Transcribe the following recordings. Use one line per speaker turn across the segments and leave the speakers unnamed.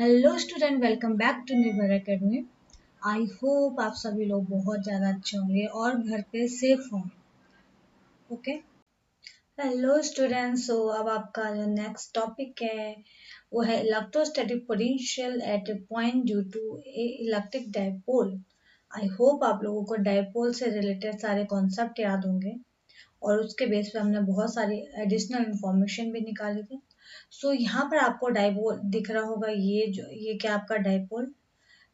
Hello student, welcome back to Nirbhar academy. I hope आप सभी लोग बहुत ज़्यादा अच्छे होंगे और घर पे सेफ होंगे। ओके। हेलो स्टूडेंट, सो अब आपका जो नेक्स्ट टॉपिक है वो है electrostatic potential at a point due to a electric dipole. I hope आप लोगों को डायपोल से रिलेटेड सारे कॉन्सेप्ट याद होंगे और उसके बेस पे हमने बहुत सारी एडिशनल इंफॉर्मेशन भी निकाली थी। सो यहाँ पर आपको डायपोल दिख रहा होगा, ये क्या आपका डायपोल।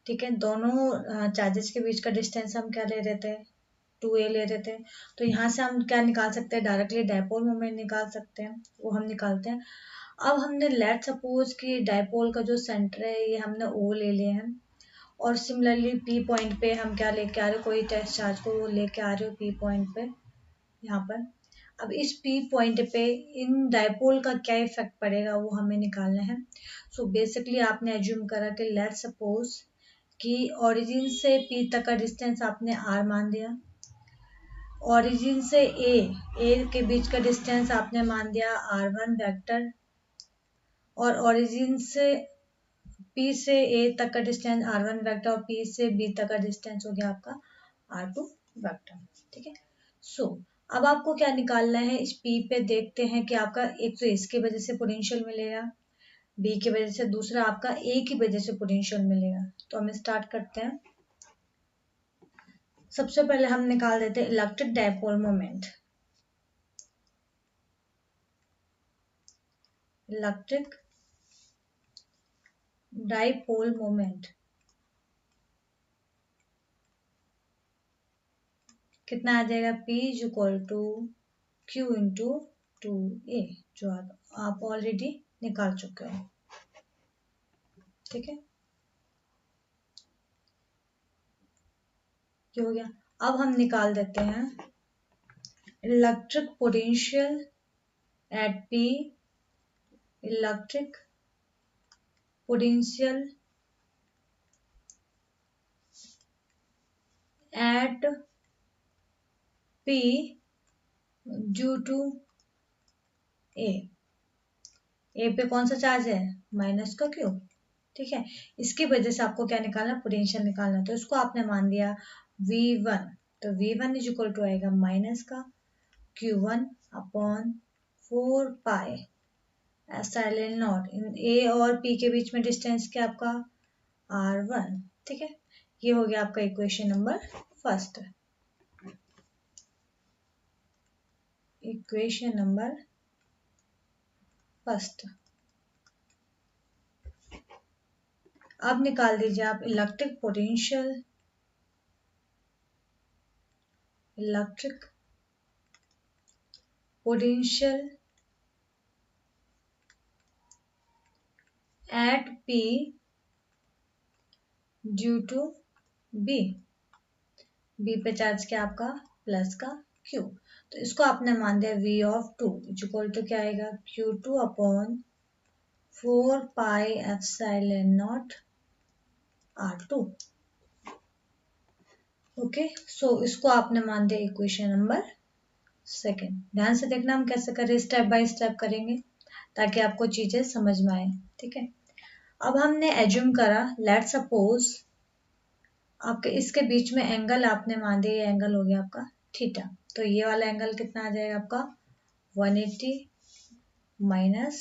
ठीक है, दोनों चार्जेस के बीच का डिस्टेंस हम क्या ले रहे थे, 2a ले रहे थे। तो यहाँ से हम क्या निकाल सकते हैं, डायरेक्टली डायपोल मोमेंट निकाल सकते हैं, वो हम निकालते हैं। अब हमने लेट सपोज कि डायपोल का जो सेंटर है ये हमने ओ ले लिया है और सिमिलरली पी पॉइंट पे हम क्या लेके आ रहे हो, कोई टेस्ट चार्ज को लेके आ रहे हो पी पॉइंट पे यहाँ पर। अब इस पी पॉइंट पे इन डायपोल का क्या इफेक्ट पड़ेगा वो हमें निकालना है। सो बेसिकली आपने एज्यूम करा कि लेट सपोज कि ओरिजिन से पी तक का डिस्टेंस आपने आर मान दिया, ओरिजिन से ए के बीच का डिस्टेंस आपने मान दिया आर वन वैक्टर, और ओरिजिन से पी से ए तक का डिस्टेंस आर वन वैक्टर और पी से बी तक का डिस्टेंस हो गया आपका आर टू वैक्टर। ठीक है। सो अब आपको क्या निकालना है, इस पी पे देखते हैं कि आपका एक तो इसकी वजह से पोटेंशियल मिलेगा, बी की वजह से, दूसरा आपका ए की वजह से पोटेंशियल मिलेगा। तो हम स्टार्ट करते हैं। सबसे पहले हम निकाल देते हैं electric dipole moment. Electric dipole moment कितना आ जाएगा, P is equal to Q into 2a, जो आप ऑलरेडी निकाल चुके हो। ठीक है, ये हो गया। अब हम निकाल देते हैं electric potential at P, electric potential at P due to A पे कौन सा चार्ज है, माइनस का क्यू। ठीक है, इसकी वजह से आपको क्या निकालना, पोटेंशियल निकालना। तो इसको आपने मान दिया V1, तो V1 इज इक्वल टू आएगा माइनस का Q1 upon 4 pi epsilon naught, in A और पी के बीच में डिस्टेंस क्या आपका R1। ठीक है, ये हो गया आपका equation number first. Equation number first. अब निकाल दीजिए आप electric potential, electric potential at P due to B। B पे चार्ज क्या आपका, प्लस का Q। तो इसको आपने मान दिया V of 2 is equal to क्या आएगा, Q2 upon 4 pi epsilon naught R2। Okay, so इसको आपने मान दिया इक्वेशन नंबर सेकेंड। ध्यान से देखना हम कैसे करें, स्टेप बाय स्टेप करेंगे ताकि आपको चीजें समझ में आए। ठीक है, अब हमने एज्यूम करा, लेट सपोज आपके इसके बीच में एंगल आपने मान दिया, ये एंगल हो गया आपका थीटा। तो ये वाला एंगल कितना आ जाएगा आपका 180 माइनस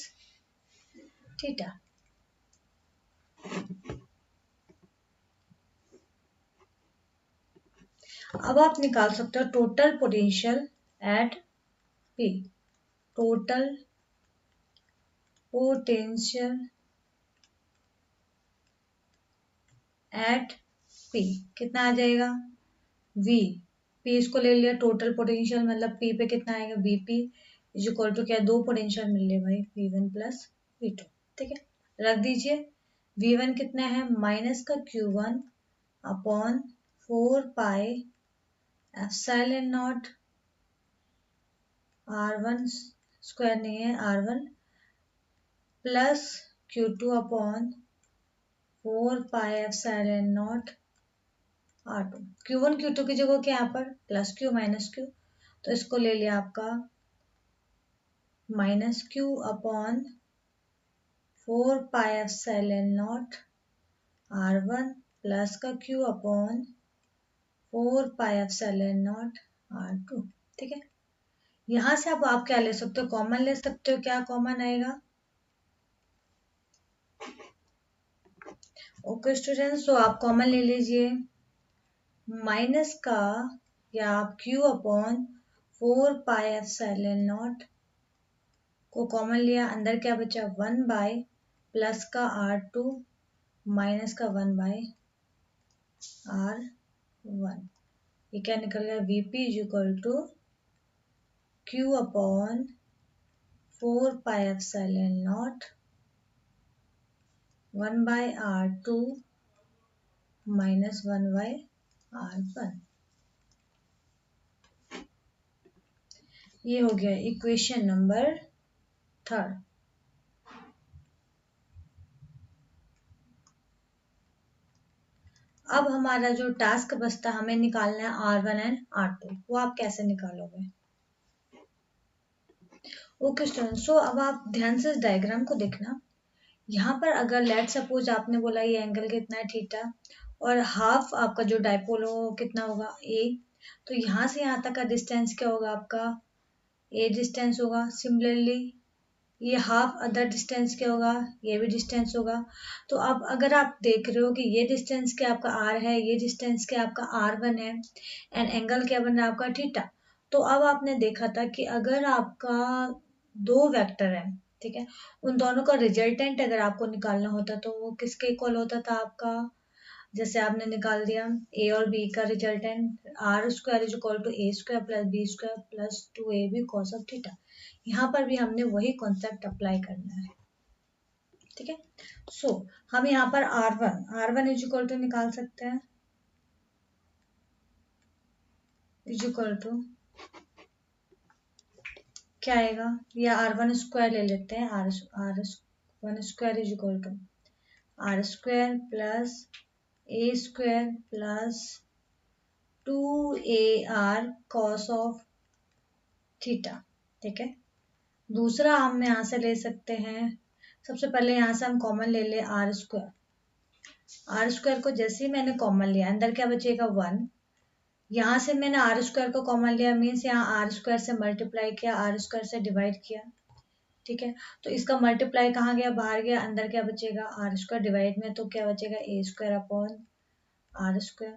थीटा। अब आप निकाल सकते हो total potential at P। Total potential at P कितना आ जाएगा, V। P इसको ले लिया टोटल पोटेंशियल, मतलब P पे कितना आएगा, VP इज इक्वल टू क्या, दो पोटेंशियल मिल रहे भाई, V1 प्लस V2। ठीक है, रख दीजिए। V1 कितना है, माइनस का Q1 upon 4 pi epsilon not R1 square नहीं है, R1 plus Q2 upon 4 pi epsilon naught R2। Q1 Q2 की जगह क्या यहाँ पर प्लस Q माइनस Q, तो इसको ले लिया आपका minus Q upon 4 pi epsilon not R1 plus का Q upon 4 pi epsilon naught R2। ठीक है, यहां से आप क्या ले सकते हो, कॉमन ले सकते हो। क्या कॉमन आएगा? ओके स्टूडेंट्स, तो आप कॉमन ले लीजिए माइनस का या आप Q upon 4 pi epsilon not को कॉमन लिया, अंदर क्या बचा 1 बाय प्लस का R2 माइनस का 1 बाय R1। ये क्या निकल गया? VP is equal to Q upon 4 pi epsilon naught 1 by R2 minus 1 by R1। ये हो गया इक्वेशन नंबर 3। अब हमारा जो टास्क बचता है, हमें निकालना है R1 एंड R2। वो आप कैसे निकालोगे? ओके स्टूडेंट, सो अब आप ध्यान से इस डायग्राम को देखना। यहाँ पर अगर लेट सपोज आपने बोला ये एंगल कितना है थीटा, और हाफ आपका जो डायपोल हो कितना होगा ए, तो यहाँ से यहाँ तक का डिस्टेंस क्या होगा आपका? ए डिस्टेंस होगा। सिमिलरली ये हाफ अदर डिस्टेंस क्या होगा? ये भी डिस्टेंस होगा। तो अब अगर आप देख रहे हो कि ये डिस्टेंस क्या आपका आर है, ये डिस्टेंस क्या आपका R1 है, एंड एंगल क्या बन रहा है आपका थीटा। तो अब आपने देखा था कि अगर आपका दो वेक्टर है, ठीक है, उन दोनों का रिजल्टेंट अगर आपको निकालना होता तो वो किसके इक्वल होता था आपका? जैसे आपने निकाल दिया ए और बी का resultant, R² is equal to A² plus B² plus 2AB cos of theta. यहाँ पर भी हमने वही कॉन्सेप्ट अप्लाई करना है। ठीक है, सो हम यहाँ पर R1 इज इक्वल टू निकाल सकते हैं, इज इक्वल टू क्या आएगा? या R1² ले लेते हैं, R1² is equal to R² plus A² plus 2AR cos of theta. ठीक है, दूसरा हम यहाँ से ले सकते हैं, सबसे पहले यहाँ से हम कॉमन ले ले R² को जैसे ही मैंने कॉमन लिया, अंदर क्या बचेगा 1। यहाँ से मैंने R² को कॉमन लिया, मीन्स यहाँ R² से मल्टीप्लाई किया, R² से डिवाइड किया। ठीक है, तो इसका मल्टीप्लाई कहाँ गया? बाहर गया। अंदर क्या बचेगा? R² डिवाइड में, तो क्या बचेगा? A² upon R²।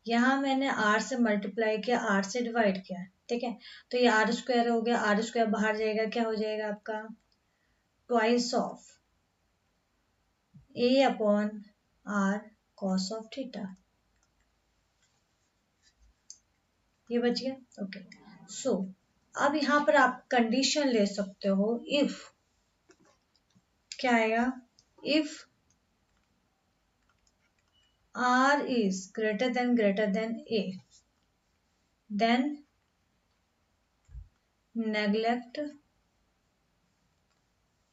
यहाँ मैंने R से मल्टीप्लाई किया, R से डिवाइड किया। ठीक है, तो ये R² हो गया, R² बाहर जाएगा, क्या हो जाएगा आपका? Twice of A upon R cos of theta. ये बच गया। ओके, सो अब यहाँ पर आप कंडीशन ले सकते हो, इफ क्या आएगा? If R is greater than A, then neglect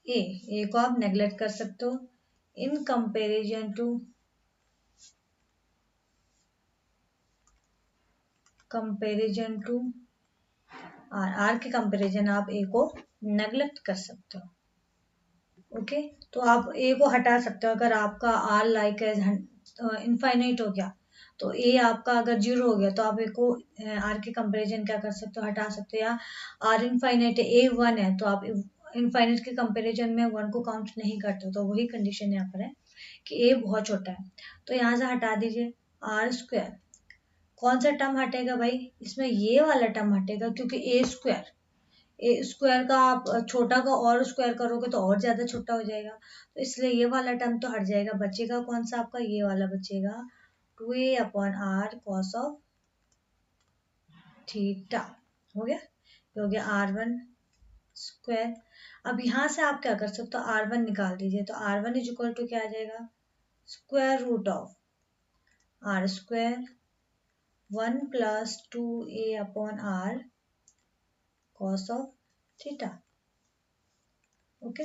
A को आप नेग्लेक्ट कर सकते हो इन कंपेरिजन टू R के कंपेरिजन आप A को नेग्लेक्ट कर सकते हो। ओके, तो आप A को हटा सकते हो। अगर आपका R लाइक एज इनफाइनाइट हो गया, तो A आपका अगर 0 हो गया, तो आप A को R के कंपेरिजन क्या कर सकते हो? हटा सकते हो। या R इनफाइनाइट है, A 1 है, तो आप इनफाइनाइट के कंपेरिजन में 1 को काउंट नहीं करते, तो वही कंडीशन यहाँ पर है कि A बहुत छोटा है। तो यहाँ से हटा दीजिए R²। कौन सा टर्म हटेगा भाई? इसमें ये वाला टर्म हटेगा, क्योंकि A² का आप छोटा का और स्क्वायर करोगे तो और ज्यादा छोटा हो जाएगा, तो इसलिए ये वाला टर्म तो हट जाएगा। बचेगा कौन सा आपका? ये वाला बचेगा 2A upon R cos of theta. हो गया, ये हो गया R1²। अब यहाँ से आप क्या कर सकते हो? R1 निकाल दीजिए, तो R1 इज इक्वल टू क्या आ जाएगा? Square root of R² 1 plus 2A upon R cos of theta. Okay,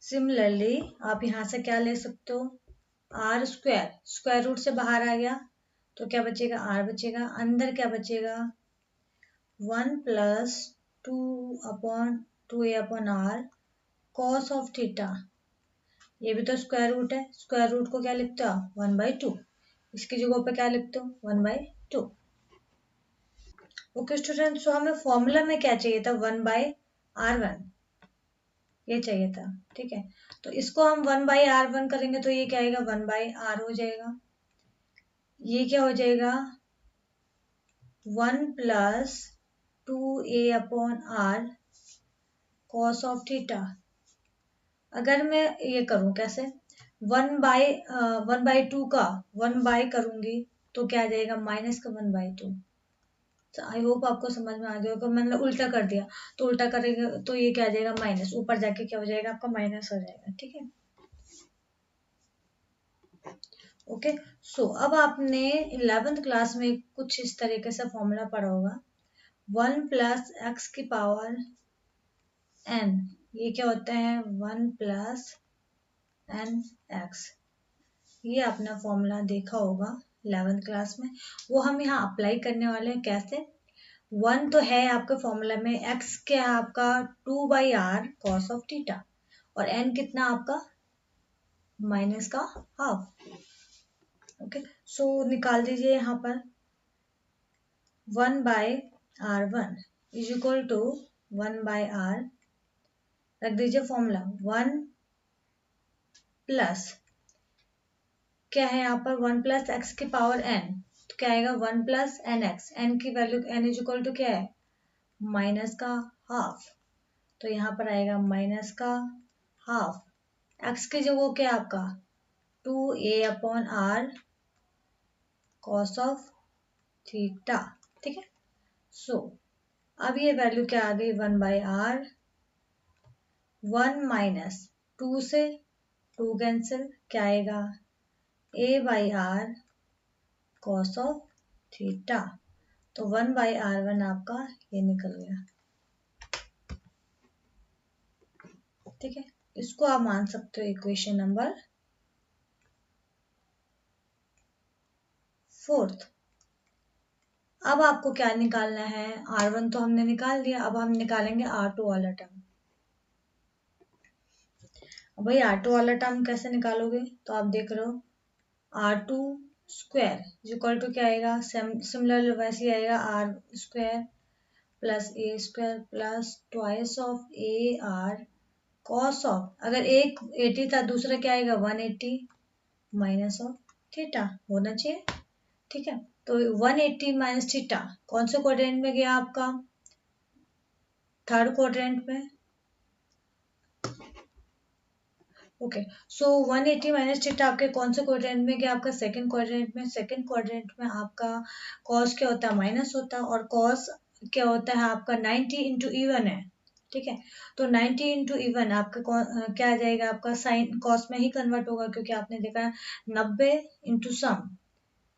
similarly आप यहाँ से क्या ले सकते हो? R² स्क्वायर रूट से बाहर आ गया, तो क्या बचेगा? R बचेगा। अंदर क्या बचेगा? 1 plus 2 upon 2a/r cos of theta, ये भी तो स्क्वायर रूट है, स्क्वायर रूट को क्या लिखते हो 1/2, इसकी जगह पे क्या लिखते हो 1/2। ओके स्टूडेंट, सो हमें फॉर्मूला में क्या चाहिए था 1/r1, ये चाहिए था। ठीक है, तो इसको हम 1/r1 करेंगे तो ये क्या आएगा 1/r हो जाएगा। ये क्या हो जाएगा 1 + 2a/r cos ऑफ थीटा। अगर मैं ये करूं कैसे 1/2 का 1 करूंगी तो क्या आ जाएगा -1/2। तो आई होप आपको समझ में आ गया होगा, मैंने उल्टा कर दिया तो उल्टा करेंगे तो ये क्या आ जाएगा माइनस, ऊपर जाके क्या हो जाएगा आपका माइनस हो जाएगा। ठीक है, ओके। सो अब आपने 11th क्लास में कुछ इस तरीके से फॉर्मूला पढ़ा होगा 1 + x⁴n, ये क्या होता है 1 + nx, ये आपने फॉर्मूला देखा होगा 11th क्लास में। वो हम यहाँ अप्लाई करने वाले हैं कैसे, 1 तो है आपके फॉर्मूला में, x क्या है आपका 2/r cos ऑफ थीटा, और n कितना आपका माइनस का हाफ। ओके, सो निकाल दीजिए यहाँ पर 1/r1 is equal to 1/r, रख दीजिए फॉर्मूला 1 प्लस क्या है यहाँ पर 1 + x⁴n, तो क्या आएगा 1 + nx, n की value n is equal to क्या है माइनस का हाफ, तो यहाँ पर आएगा माइनस का हाफ। x की जगह क्या है आपका 2a/r cos ऑफ थीटा। ठीक है, सो अब ये वैल्यू क्या आ गई 1/r, 1 - 2 से 2 कैंसिल, क्या आएगा a/r cos ऑफ थीटा, तो 1/r1 आपका ये निकल गया। ठीक है, इसको आप मान सकते हो इक्वेशन नंबर 4th। अब आपको क्या निकालना है, r1 तो हमने निकाल दिया, अब हम निकालेंगे r2 वाला टर्म। अब भाई r2 वाला टर्म कैसे निकालोगे, तो आप देख रहे हो r2 square is equal to क्या आएगा, सिमिलर वैसे ही आएगा r² + a² plus twice of ar cos of, अगर एक 80 था दूसरा क्या आएगा 180 माइनस ऑफ थीटा होना चाहिए। ठीक है, तो 180 माइनस थीटा कौन से क्वाड्रेंट में गया आपका, थर्ड क्वाड्रेंट में। ओके, सो 180 माइनस थीटा आपके कौन से क्वाड्रेंट में गया, आपका सेकंड क्वाड्रेंट में। सेकंड क्वाड्रेंट में आपका कॉस क्या होता है माइनस होता है, और कॉस क्या होता है आपका 90 इंटू इवन है। ठीक है, तो 90 इंटू इवन आपका क्या आ जाएगा आपका साइन कॉस में ही कन्वर्ट होगा, क्योंकि आपने देखा 90 इंटू सम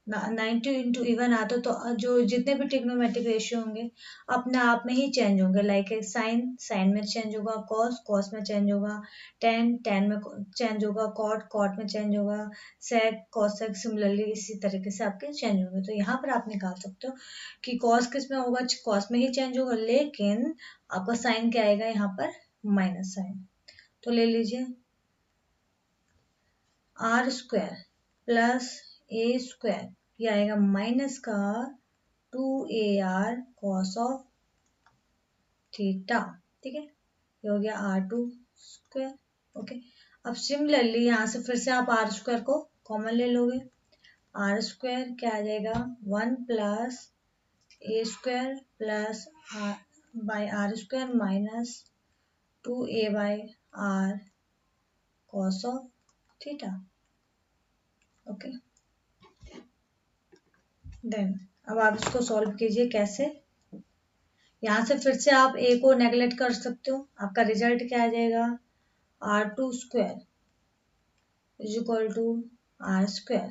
90 इंटू इवन आता तो जो जितने भी ट्रिग्नोमेट्रिक रेशियो होंगे अपने आप में ही चेंज होंगे, लाइक साइन साइन में चेंज होगा, कॉस कॉस में चेंज होगा, टेन टेन में चेंज होगा, कॉट कॉट में चेंज होगा, सेक कॉसेक सिमिलरली इसी तरीके से आपके चेंज होंगे। तो यहाँ पर आप निकाल सकते हो कि कॉस किस में होगा, कॉस में ही चेंज होगा, लेकिन आपका साइन क्या आएगा यहाँ पर माइनस साइन। तो ले लीजिए r² प्लस a², ये आएगा माइनस का 2ar cos ऑफ थीटा। ठीक है, ये हो गया r² ओके, अब सिमिलरली यहाँ से फिर से आप r² को कॉमन ले लोगे, r² क्या आ जाएगा 1 + a² plus r² minus 2a/r cos of theta. Okay, then अब आप इसको सॉल्व कीजिए कैसे, यहाँ से फिर से आप a को नेगलेक्ट कर सकते हो, आपका रिजल्ट क्या आ जाएगा r2² is equal to r²,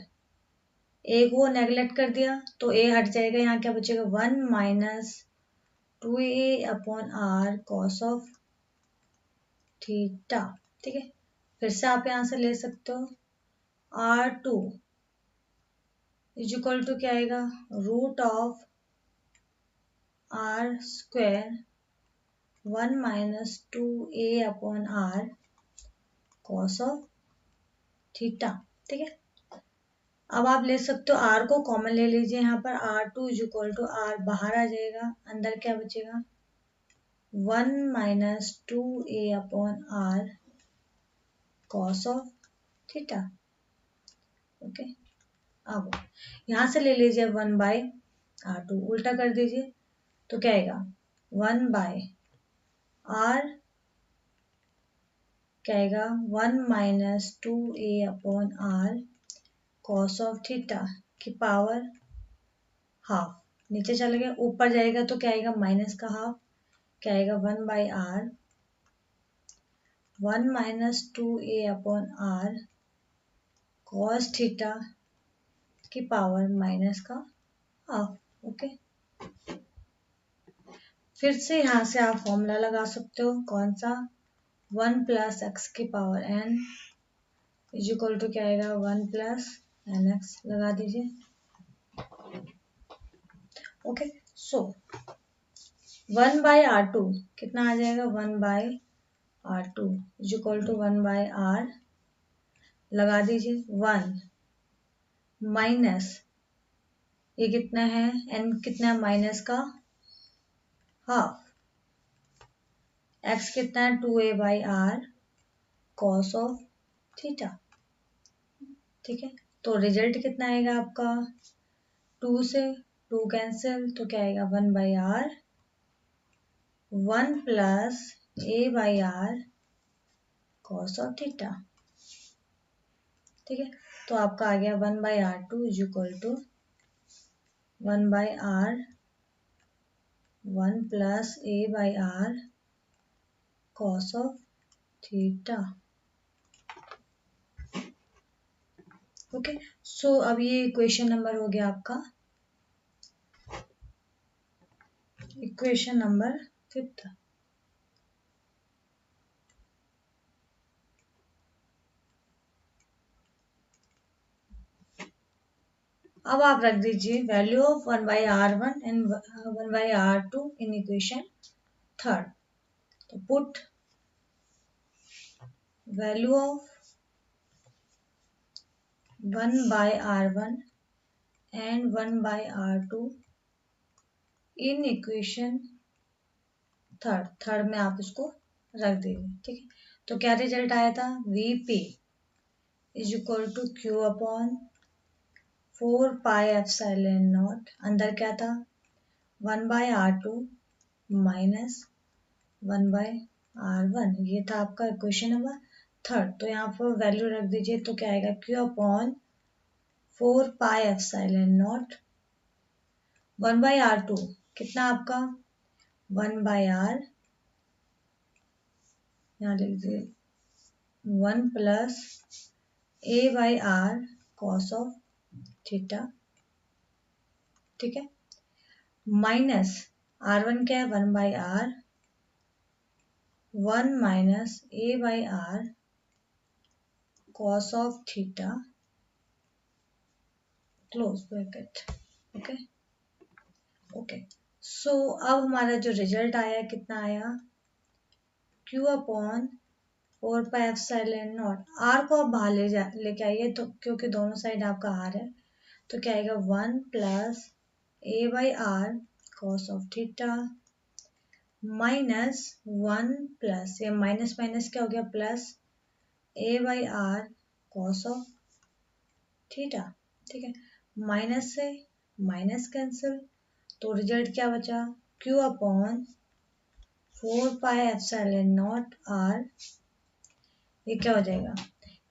a को नेगलेक्ट कर दिया तो a हट जाएगा, यहाँ क्या बचेगा 1 - 2a/r cos ऑफ थीटा। ठीक है, फिर से आप यहाँ से ले सकते हो r2 इज इक्वल टू क्या आएगा √r² 1 minus 2a upon R cos of theta. ठीक है, अब आप ले सकते हो आर को कॉमन ले लीजिए, यहाँ पर r2 is equal to are बाहर आ जाएगा, अंदर क्या बचेगा 1 minus 2a upon R cos of theta. Okay, अब यहाँ से ले लीजिए 1 बाय r2, उल्टा कर दीजिए तो क्या आएगा 1 बाय आर, क्या आएगा 1 minus 2a upon R cos of theta की पावर हाफ, नीचे चले गए ऊपर जाएगा तो क्या आएगा माइनस का हाफ, क्या आएगा 1 by R 1 minus 2a upon R cos theta की पावर माइनस का हाफ। ओके, फिर से यहाँ से आप फॉर्मूला लगा सकते हो, कौन सा 1 प्लस एक्स की power n is equal to क्या आएगा 1 प्लस एन एक्स, लगा दीजिए। Okay, so 1 by R two कितना आ जाएगा 1 by R two is equal to 1 by R, लगा दीजिए 1 माइनस ये कितना है n कितना है माइनस का हाफ, x कितना है 2a by R cos of theta. ठीक है, तो रिजल्ट कितना आएगा आपका 2 से 2 कैंसिल तो क्या आएगा 1 by R 1 plus a by R cos of theta. ठीक है, तो आपका आ गया 1 by R two is equal to 1 by R 1 plus a by R cos of theta. Okay, so अब ये इक्वेशन नंबर हो गया आपका इक्वेशन नंबर 5। अब आप रख दीजिए value of 1 by R one and 1 by R two in equation third. तो put value of 1 by R one and 1 by R two in equation third में आप इसको रख दीजिए। ठीक है, तो क्या रिजल्ट आया था Vp is equal to Q upon 4 pi epsilon naught, अंदर क्या था 1 by R two minus 1 by R one, ये था आपका इक्वेशन नंबर थर्ड। तो यहाँ पर वैल्यू रख दीजिए तो क्या आएगा Q upon 4 pi epsilon naught 1 by R two कितना आपका 1 बाई आर, यहाँ लिख दीजिए 1 plus a by R cos of theta. ठीक है, माइनस आर वन क्या है 1 by R 1 minus a by R cos of theta close bracket. Okay okay, so अब हमारा जो रिजल्ट आया कितना आया Q upon 4 pi epsilon naught, R को आप बाहर लेके आइए तो क्योंकि दोनों साइड आपका आर है, तो क्या आएगा 1 plus a by R cos of theta minus 1 plus ये माइनस माइनस क्या हो गया plus a by R cos of theta. ठीक है, माइनस से माइनस कैंसिल तो रिजल्ट क्या बचा Q upon 4 pi epsilon naught R, ये क्या हो जाएगा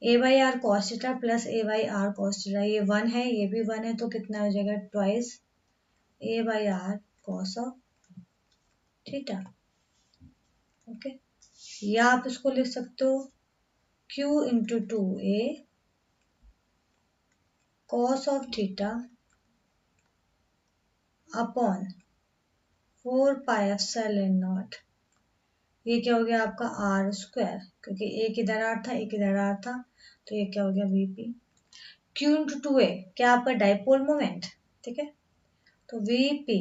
a by R cos theta plus a by R cos theta, ये 1 है ये भी 1 है तो कितना हो जाएगा twice a by R cos of theta. Okay, या आप इसको लिख सकते हो Q into 2a cos of theta upon 4 pi epsilon naught, ये क्या हो गया आपका आर स्क्वायर, क्योंकि एक इधर आर था एक इधर आर था तो ये क्या हो गया Vp। Q इंटू 2a क्या आपका डाइपोल मोमेंट। ठीक है, तो Vp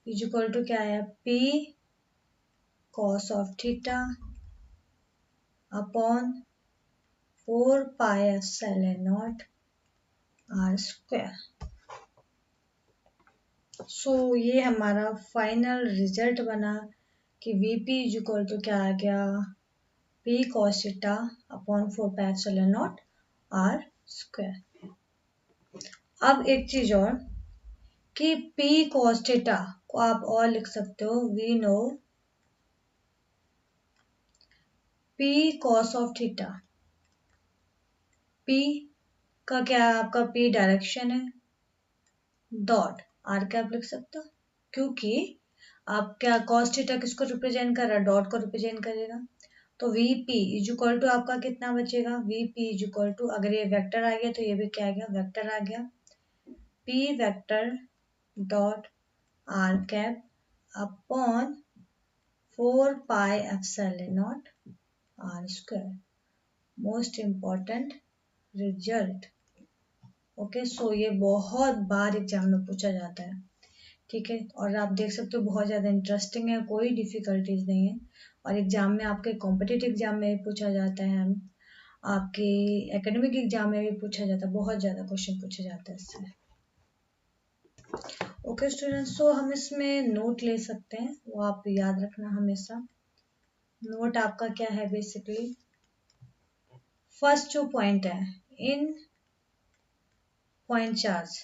इज इक्वल टू क्या आया P cos of theta upon 4 pi epsilon naught r square. सो ये हमारा फाइनल रिजल्ट बना कि VP इज इक्वल टू क्या आ गया, P cos theta upon 4 pi epsilon naught r square. अब एक चीज और कि P cos theta को आप और लिख सकते हो, we know P cos of theta, P का क्या है आपका, P डायरेक्शन है, डॉट आर कैप लिख सकते हो, क्योंकि आप क्या cos थीटा किसको रिप्रेजेंट कर रहा है, डॉट को रिप्रेजेंट करेगा. तो VP इज इक्वल टू आपका कितना बचेगा, VP इज इक्वल टू, अगर ये वेक्टर आ गया तो ये भी क्या आ गया, वेक्टर आ गया, P vector dot R cap upon 4 pi epsilon naught R square. Most important result. Okay, so ये बहुत बार एग्जाम में पूछा जाता है. ठीक है, और आप देख सकते हो बहुत ज़्यादा इंटरेस्टिंग है, कोई डिफिकल्टीज नहीं है. और एग्जाम में आपके कॉम्पिटिटिव एग्जाम में भी पूछा जाता है, आपके एकेडमिक एग्जाम में भी पूछा जाता है, बहुत ज़्यादा क्वेश्चन पूछे जाते हैं इससे. ओके स्टूडेंट्स, सो हम इसमें नोट ले सकते हैं, वो आप याद रखना हमेशा. नोट आपका क्या है, बेसिकली फर्स्ट जो पॉइंट है, इन पॉइंट चार्ज,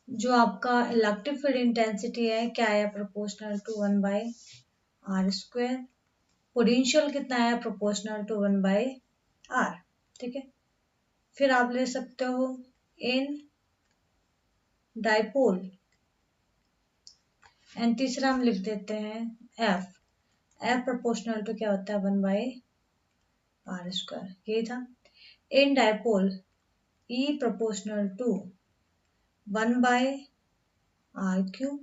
जो आपका इलेक्ट्रिक फील्ड इंटेंसिटी है क्या है, proportional to 1 by R square. Potential कितना है, प्रोपोर्शनल टू 1 बाई आर. ठीक है, फिर आप ले सकते हो इन डाइपोल, एंड तीसरा हम लिख देते हैं एफ. एफ प्रोपोर्शनल टू क्या होता है, 1 बाई आर स्क्वायर. यही था. In dipole E proportional to 1 by R cube.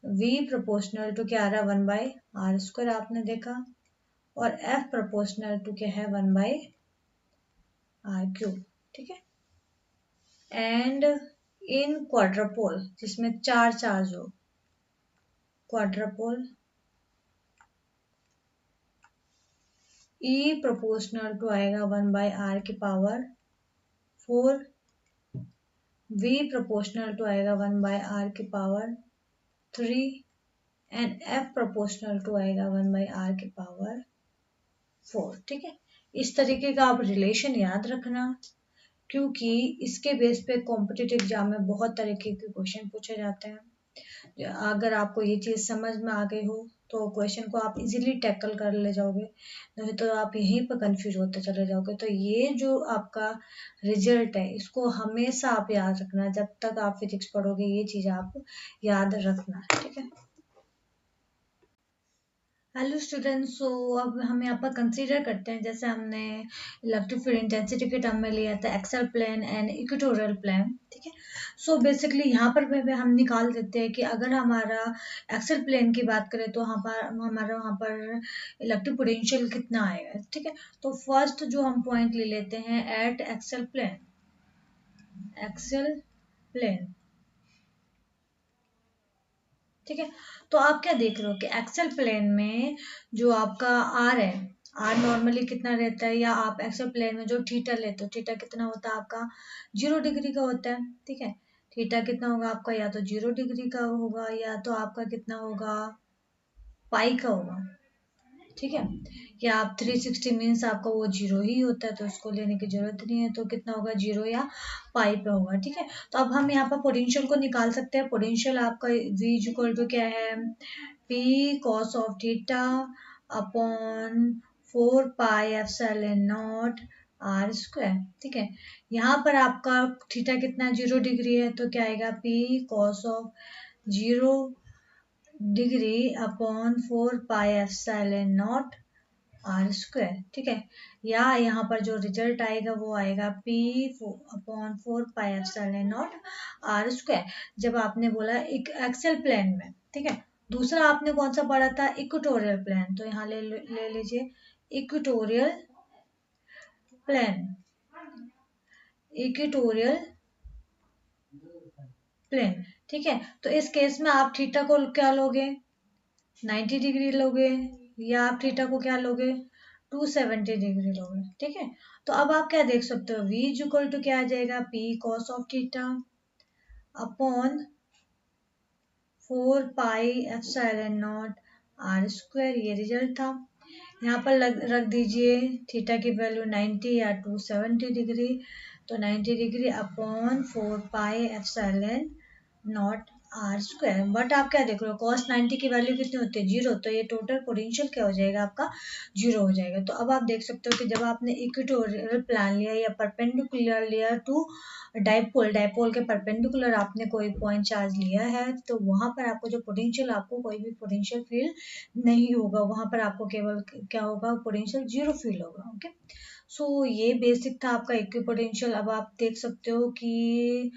V proportional to क्या आ रहा है, 1 बाई आर स्क्वायर आपने देखा. और F प्रोपोर्शनल टू क्या है, 1 बाई आर क्यूब. ठीक है, एंड इन क्वाड्रपोल जिसमें चार चार्ज हो, क्वाड्रपोल E प्रोपोर्शनल टू आएगा 1 बाई आर की पावर 4. V प्रोपोर्शनल टू आएगा 1 बाई आर की power 3. And F proportional to आएगा 1 बाई आर की पावर 4. ठीक है, इस तरीके का आप रिलेशन याद रखना, क्योंकि इसके बेस पे कॉम्पिटिटिव एग्जाम में बहुत तरीके के क्वेश्चन पूछे जाते हैं. अगर आपको ये चीज़ समझ में आ गई हो तो क्वेश्चन को आप इजीली टैकल कर ले जाओगे, नहीं तो आप यहीं पर कंफ्यूज होते चले जाओगे. तो ये जो आपका रिजल्ट है इसको हमेशा आप याद रखना, जब तक आप फिजिक्स पढ़ोगे ये चीज़ आप याद रखना. ठीक है. हेलो स्टूडेंट्स, सो अब हम यहाँ पर कंसीडर करते हैं, जैसे हमने इलेक्ट्रिक फील्ड इंटेंसिटी के टर्म में लिया था axial plane and equatorial plane. ठीक है, सो बेसिकली यहाँ पर भी हम निकाल देते हैं कि अगर हमारा एक्सल प्लेन की बात करें तो हमारा वहाँ पर इलेक्ट्रिक पोटेंशियल कितना आएगा. ठीक है, तो फर्स्ट जो हम पॉइंट ले लेते हैं at axial plane. Axial plane, ठीक है. तो आप क्या देख रहे हो कि एक्सेल प्लेन में जो आपका आर है, आर नॉर्मली कितना रहता है, या आप एक्सेल प्लेन में जो थीटा लेते हो, थीटा कितना होता है आपका, 0 डिग्री का होता है. ठीक है, थीटा कितना होगा आपका, या तो 0 डिग्री का होगा या तो आपका कितना होगा, पाई का होगा. ठीक है, या आप 360 मीन्स आपका वो जीरो ही होता है तो उसको लेने की जरूरत नहीं है, तो कितना होगा, जीरो या पाई पे होगा. ठीक है, तो अब हम यहाँ पर पोटेंशियल को निकाल सकते हैं. पोटेंशियल आपका V इक्वल टू क्या है, P cos of theta upon 4 pi epsilon naught R square. ठीक है, यहाँ पर आपका थीटा कितना 0 डिग्री है तो क्या आएगा, P cos of 0 degree upon 4 pi epsilon naught R square. ठीक है, या यहाँ पर जो रिजल्ट आएगा वो आएगा P upon 4 pi epsilon naught R square, जब आपने बोला एक एक्सेल प्लेन में. ठीक है, दूसरा आपने कौन सा पढ़ा था, इक्वेटोरियल प्लेन. तो यहाँ ले लीजिए इक्वेटोरियल प्लेन. इक्वेटोरियल प्लेन ठीक है, तो इस केस में आप थीटा को क्या लोगे, 90 डिग्री लोगे, या आप थीटा को क्या लोगे, 270 डिग्री लोगे। ठीक है, तो अब आप क्या देख सकते हो, v इज इक्वल टू क्या आ जाएगा, p cos of theta upon 4 pi epsilon naught R square, ये रिजल्ट था। यहाँ पर रख दीजिए थीटा की वैल्यू 90 या 270 डिग्री, तो 90 degree upon 4 pi epsilon naught R square. But आप क्या देख रहे हो, cos 90 की वैल्यू कितनी होती है, 0, तो ये टोटल पोटेंशियल क्या हो जाएगा आपका, 0 हो जाएगा। तो अब आप देख सकते हो कि जब आपने इक्वेटोरियल प्लान लिया या परपेंडिकुलर लिया टू डाइपोल, डाइपोल के परपेंडिकुलर आपने कोई पॉइंट चार्ज लिया है, तो वहां पर आपको जो पोटेंशियल, आपको कोई भी पोटेंशियल फील नहीं होगा, वहां पर आपको केवल क्या होगा, पोटेंशियल 0 फील होगा। ओके, सो ये बेसिक था आपका इक्विपोटेंशियल। अब आप देख सकते हो कि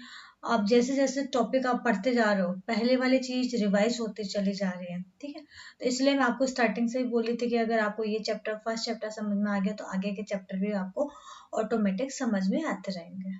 आप जैसे जैसे टॉपिक आप पढ़ते जा रहे हो, पहले वाली चीज रिवाइज होते चली जा रही है। ठीक है, तो इसलिए मैं आपको स्टार्टिंग से ही बोली थी कि अगर आपको ये चैप्टर, फर्स्ट चैप्टर समझ में आ गया, तो आगे के चैप्टर भी आपको ऑटोमेटिक समझ में आते रहेंगे।